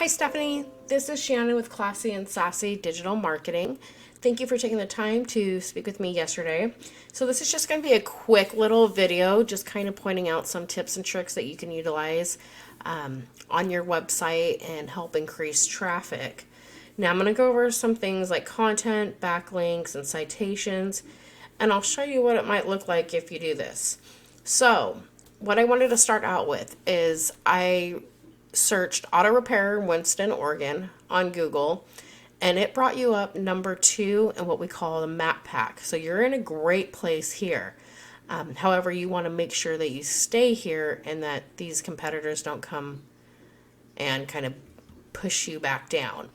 Hi, Stephanie. This is Shannon with Classy and Sassy Digital Marketing. Thank you for taking the time to speak with me yesterday. So, this is just going to be a quick little video, just kind of pointing out some tips and tricks that you can utilize on your website and help increase traffic. Now, I'm going to go over some things like content, backlinks, and citations, and I'll show you what it might look like if you do this. So, what I wanted to start out with is I searched auto repair in Winston, Oregon on Google, and it brought you up number 2 in what we call the map pack. So you're in a great place here. However, you want to make sure that you stay here and that these competitors don't come and kind of push you back down.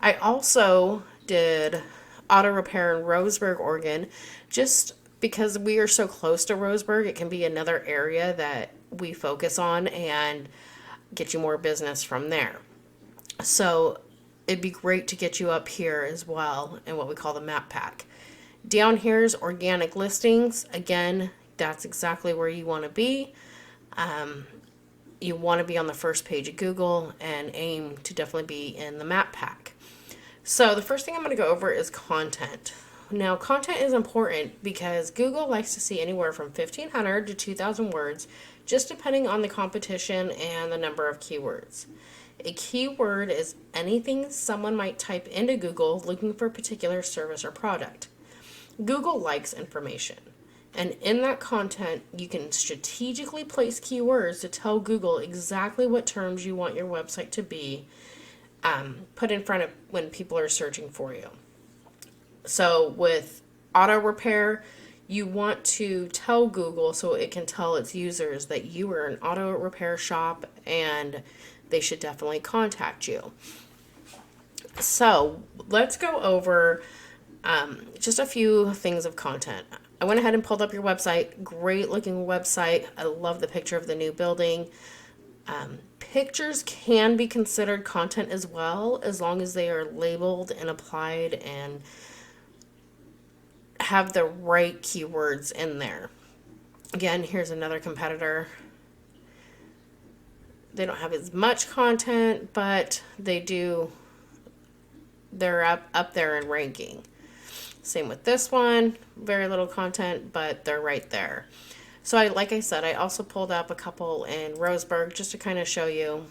I also did auto repair in Roseburg, Oregon, just because we are so close to Roseburg. It can be another area that we focus on and get you more business from there. So it'd be great to get you up here as well in what we call the map pack. Down here is organic listings. Again, that's exactly where you want to be. You want to be on the first page of Google and aim to definitely be in the map pack. So the first thing I'm going to go over is content. Now, content is important because Google likes to see anywhere from 1,500 to 2,000 words, just depending on the competition and the number of keywords. A keyword is anything someone might type into Google looking for a particular service or product. Google likes information, and in that content, you can strategically place keywords to tell Google exactly what terms you want your website to be put in front of when people are searching for you. So with auto repair, you want to tell Google so it can tell its users that you are an auto repair shop and they should definitely contact you. So let's go over just a few things of content. I went ahead and pulled up your website. Great looking website. I love the picture of the new building. Pictures can be considered content as well, as long as they are labeled and applied and have the right keywords in there. Again, here's another competitor. They don't have as much content, but they're up there in ranking. Same with this one. Very little content, but they're right there. So like I said, I also pulled up a couple in Roseburg just to kind of show you.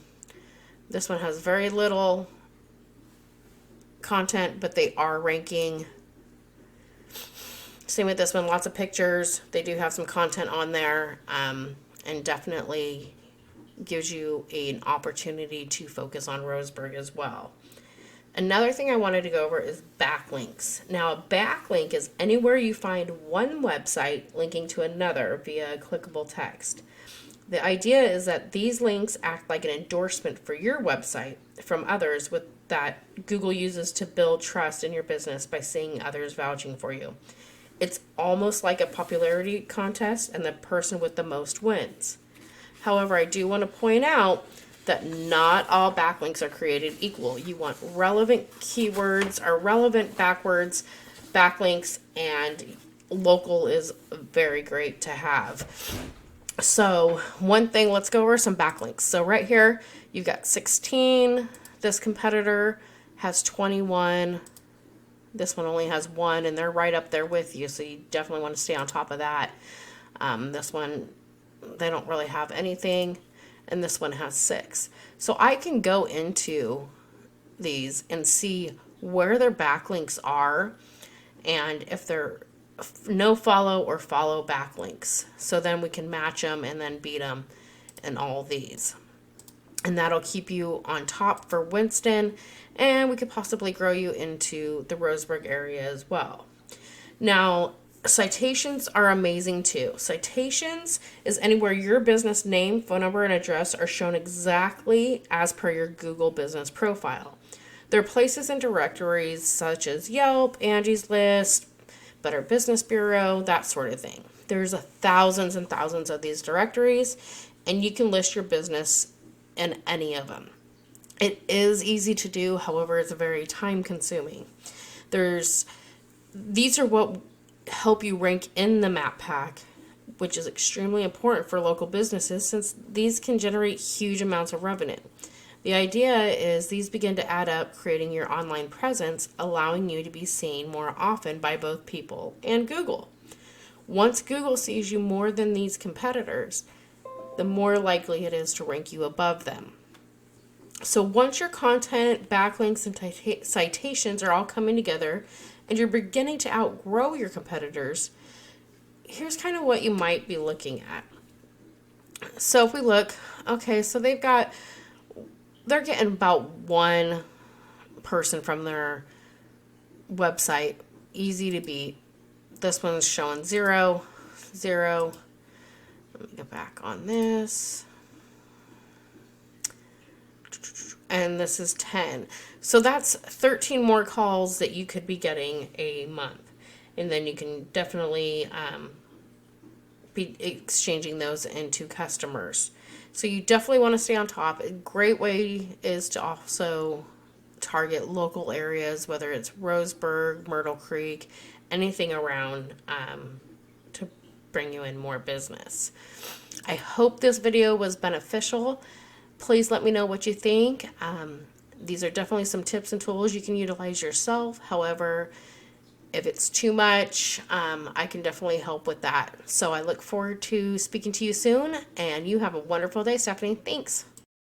This one has very little content, but they are ranking. Same with this one, lots of pictures. They do have some content on there, and definitely gives you an opportunity to focus on Roseburg as well. Another thing I wanted to go over is backlinks. Now, a backlink is anywhere you find one website linking to another via clickable text. The idea is that these links act like an endorsement for your website from others that Google uses to build trust in your business by seeing others vouching for you. It's almost like a popularity contest, and the person with the most wins. However, I do want to point out that not all backlinks are created equal. You want relevant keywords or relevant backlinks, and local is very great to have. So one thing, let's go over some backlinks. So right here, you've got 16. This competitor has 21. This one only has 1, and they're right up there with you, so you definitely want to stay on top of that. This one, they don't really have anything, and this one has 6. So I can go into these and see where their backlinks are and if they're no follow or follow backlinks. So then we can match them and then beat them in all these. And that'll keep you on top for Winston, and we could possibly grow you into the Roseburg area as well. Now, citations are amazing too. Citations is anywhere your business name, phone number, and address are shown exactly as per your Google business profile. There are places in directories such as Yelp, Angie's List, Better Business Bureau, that sort of thing. There's thousands and thousands of these directories, and you can list your business in any of them. It is easy to do, however, it's very time consuming. These are what help you rank in the map pack, which is extremely important for local businesses since these can generate huge amounts of revenue. The idea is these begin to add up, creating your online presence, allowing you to be seen more often by both people and Google. Once Google sees you more than these competitors, the more likely it is to rank you above them. So once your content, backlinks, and citations are all coming together and you're beginning to outgrow your competitors, here's kind of what you might be looking at. So if we look, okay, so they're getting about one person from their website, easy to beat. This one's showing 0, 0. Let me go back on this. And this is 10. So that's 13 more calls that you could be getting a month. And then you can definitely be exchanging those into customers. So you definitely want to stay on top. A great way is to also target local areas, whether it's Roseburg, Myrtle Creek, anything around, to bring you in more business. I hope this video was beneficial. Please let me know what you think. These are definitely some tips and tools you can utilize yourself. However, if it's too much, I can definitely help with that. So I look forward to speaking to you soon, and you have a wonderful day, Stephanie. Thanks.